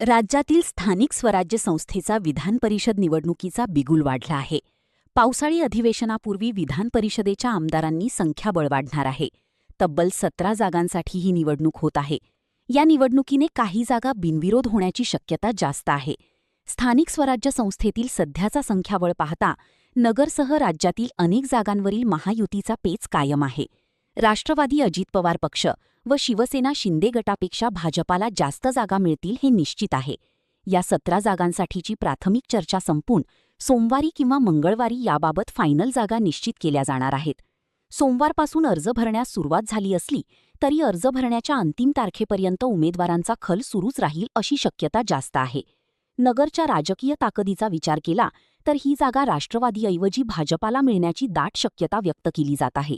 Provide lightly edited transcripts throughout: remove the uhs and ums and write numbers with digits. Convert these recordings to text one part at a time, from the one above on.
राज्यातील स्थानिक स्वराज्य संस्थेचा विधान परिषद निवडणुकीचा बिगुल वाढला आहे. पावसाळी अधिवेशनापूर्वी विधान परिषदेच्या आमदारांनी संख्याबळ वाढणार आहे. तब्बल 17 जागांसाठी ही निवडणूक होत आहे. या निवडणुकीने काही जागा बिनविरोध होण्याची शक्यता जास्त आहे. स्थानिक स्वराज्य संस्थेतील सध्याचा संख्याबळ पाहता नगरसह राज्यातील अनेक जागांवरील महायुतीचा पेच कायम आहे. राष्ट्रवादी अजित पवार पक्ष व शिवसेना शिंदे गटापेक्षा भाजपाला जास्त जागा मिळतील हे निश्चित आहे. या 17 जागांसाठीची प्राथमिक चर्चा संपून सोमवारी किंवा मंगळवारी याबाबत फायनल जागा निश्चित केल्या जाणार आहेत. सोमवारपासून अर्ज भरण्यास सुरुवात झाली असली तरी अर्ज भरण्याच्या अंतिम तारखेपर्यंत उमेदवारांचा खल सुरूच राहील अशी शक्यता जास्त आहे. नगरच्या राजकीय ताकदीचा विचार केला तर ही जागा राष्ट्रवादीऐवजी भाजपाला मिळण्याची दाट शक्यता व्यक्त केली जात आहे.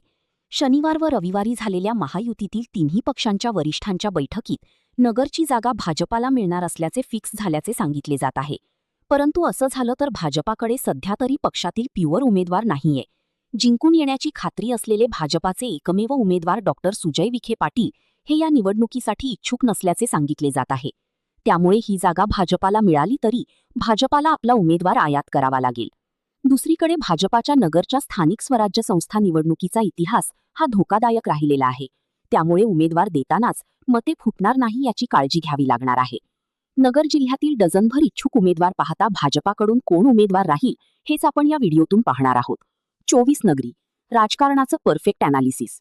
शनिवार व रविवारी झालेल्या महायुतीतील तिन्ही पक्षांच्या वरिष्ठांच्या बैठकीत नगरची जागा भाजपाला मिळणार असल्याचे फिक्स झाल्याचे सांगितले जात आहे. परंतु असं झालं तर भाजपाकडे सध्या तरी पक्षातील प्युअर उमेदवार नाहीये. जिंकून येण्याची खात्री असलेले भाजपाचे एकमेव उमेदवार डॉ. सुजय विखे पाटील हे या निवडणुकीसाठी इच्छुक नसल्याचे सांगितले जात आहे. त्यामुळे ही जागा भाजपाला मिळाली तरी भाजपाला आपला उमेदवार आयात करावा लागेल. दुसरीकडे भाजपाच्या नगरच्या स्थानिक स्वराज्य संस्था निवडणुकीचा इतिहास हा धोकादायक राहिलेला आहे. त्यामुळे उमेदवार देतानाच मते फुटणार नाही याची काळजी घ्यावी लागणार आहे. नगर जिल्ह्यातील डझनभर इच्छुक उमेदवार पाहता भाजपाकडून कोण उमेदवार राहील हेच आपण या व्हिडिओतून पाहणार आहोत. 24 नगरी राजकारणाचं परफेक्ट अॅनालिसिस.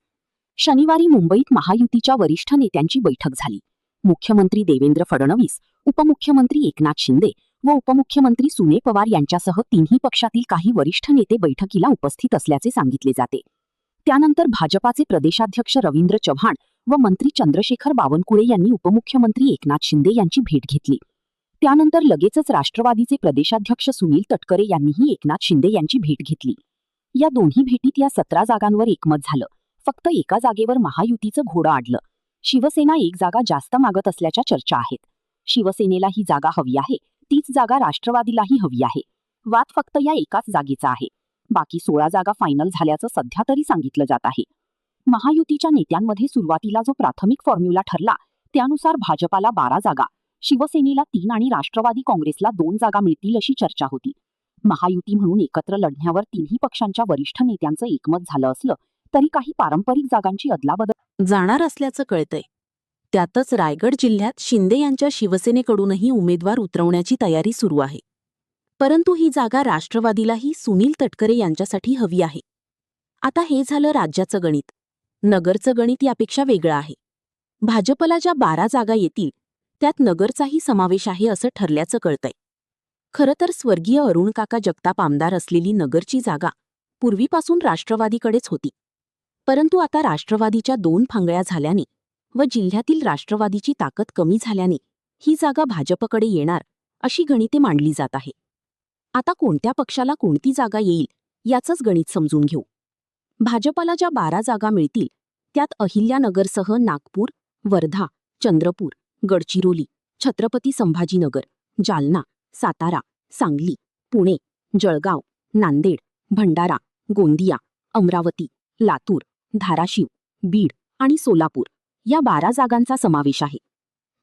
शनिवारी मुंबईत महायुतीच्या वरिष्ठ नेत्यांची बैठक झाली. मुख्यमंत्री देवेंद्र फडणवीस, उपमुख्यमंत्री एकनाथ शिंदे व उपमुख्यमंत्री सुने पवार यांच्यासह तिन्ही पक्षातील काही वरिष्ठ नेते बैठकीला उपस्थित असल्याचे सांगितले जाते. त्यानंतर भाजपाचे प्रदेशाध्यक्ष रवींद्र चव्हाण व मंत्री चंद्रशेखर बावनकुळे यांनी उपमुख्यमंत्री एकनाथ शिंदे यांची भेट घेतली. त्यानंतर लगेचच राष्ट्रवादीचे प्रदेशाध्यक्ष सुनील तटकरे यांनीही एकनाथ शिंदे यांची भेट घेतली. या दोन्ही भेटीत या 17 जागांवर एकमत झालं. फक्त एका जागेवर महायुतीचं घोडं आडलं. शिवसेना एक जागा जास्त मागत असल्याच्या चर्चा आहेत. शिवसेनेला ही जागा हवी आहे, तीच जागा राष्ट्रवादीलाही हवी आहे. वाद फक्त या एकाच जागेचा आहे. बाकी 16 जागा फायनल झाल्याचं सध्या तरी सांगितलं जात आहे. महायुतीच्या नेत्यांमध्ये सुरुवातीला जो प्राथमिक फॉर्म्युला ठरला त्यानुसार भाजपाला 12 जागा, शिवसेनेला 3 आणि राष्ट्रवादी काँग्रेसला 2 जागा मिळतील अशी चर्चा होती. महायुती म्हणून एकत्र लढण्यावर तिन्ही पक्षांच्या वरिष्ठ नेत्यांचं एकमत झालं असलं तरी काही पारंपरिक जागांची अदलाबदल जाणार असल्याचं कळतंय. त्यातच रायगड जिल्ह्यात शिंदे यांच्या शिवसेनेकडूनही उमेदवार उतरवण्याची तयारी सुरू आहे. परंतु ही जागा राष्ट्रवादीलाही सुनील तटकरे यांच्यासाठी हवी आहे. आता हे झालं राज्याचं गणित. नगरचं गणित यापेक्षा वेगळं आहे. भाजपला ज्या 12 जागा येतील त्यात नगरचाही समावेश आहे असं ठरल्याचं कळतंय. खरं तर स्वर्गीय अरुणकाका जगताप आमदार असलेली नगरची जागा पूर्वीपासून राष्ट्रवादीकडेच होती. परंतु आता राष्ट्रवादीच्या 2 फांगळ्या झाल्याने व जिल्ह्यातील राष्ट्रवादीची ताकद कमी झाल्याने ही जागा भाजपकडे येणार अशी गणिते मांडली जात आहे. आता कोणत्या पक्षाला कोणती जागा येईल याचंच गणित समजून घेऊ. भाजपला ज्या 12 जागा मिळतील त्यात अहिल्यानगरसह नागपूर, वर्धा, चंद्रपूर, गडचिरोली, छत्रपती संभाजीनगर, जालना, सातारा, सांगली, पुणे, जळगाव, नांदेड, भंडारा, गोंदिया, अमरावती, लातूर, धाराशिव, बीड आणि सोलापूर या 12 जागांचा समावेश आहे.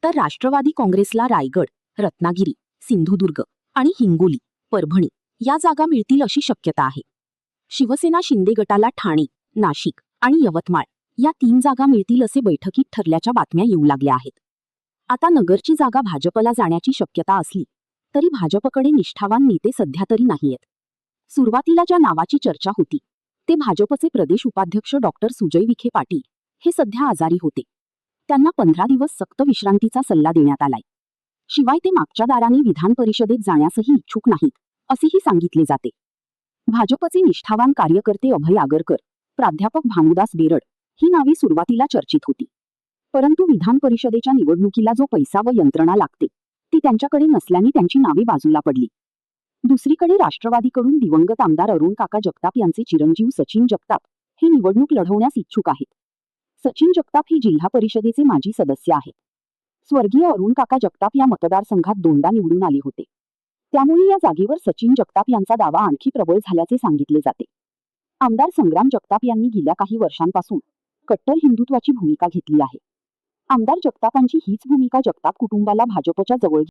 तर राष्ट्रवादी काँग्रेसला रायगड, रत्नागिरी, सिंधुदुर्ग आणि हिंगोली, परभणी या जागा मिळतील अशी शक्यता आहे. शिवसेना शिंदे गटाला ठाणे, नाशिक आणि यवतमाळ या 3 जागा मिळतील असे बैठकीत ठरल्याच्या बातम्या येऊ लागल्या आहेत. आता नगरची जागा भाजपला जाण्याची शक्यता असली तरी भाजपकडे निष्ठावान नेते सध्या तरी नाहीयेत. सुरुवातीला ज्या नावाची चर्चा होती ते भाजपचे प्रदेश उपाध्यक्ष डॉ. सुजय विखे पाटील हे सध्या आजारी होते. त्यांना 15 दिवस सक्त विश्रांतीचा सल्ला देण्यात आलाय. शिवाय ते मागच्या दाराने विधान परिषदेत जाण्यासही इच्छुक नाहीत असेही सांगितले जाते. भाजपचे निष्ठावान कार्यकर्ते अभय आगरकर, प्राध्यापक भानुदास बेरड ही नावे सुरुवातीला चर्चित होती. परंतु विधान परिषदेच्या निवडणुकीला जो पैसा व यंत्रणा लागते ती त्यांच्याकडे नसल्याने त्यांची नावे बाजूला पडली. दुसरीकडे राष्ट्रवादीकडून दिवंगत आमदार अरुणकाका जगताप यांचे चिरंजीव सचिन जगताप हे निवडणूक लढवण्यास इच्छुक आहेत. सचिन जगताप हे जिल्हा परिषदेचे माजी सदस्य आहेत. स्वर्गीय अरुणकाका जगताप या मतदारसंघात 2दा निवडून आले होते. त्यामुळे या जागेवर सचिन जगताप यांचा दावा आणखी प्रबळ झाल्याचे सांगितले जाते. आमदार संग्राम जगताप यांनी गेल्या काही वर्षांपासून कट्टर हिंदुत्वाची भूमिका घेतली आहे. आमदार जगतापांची हीच भूमिका जगताप कुटुंबाला भाजपच्या जवळ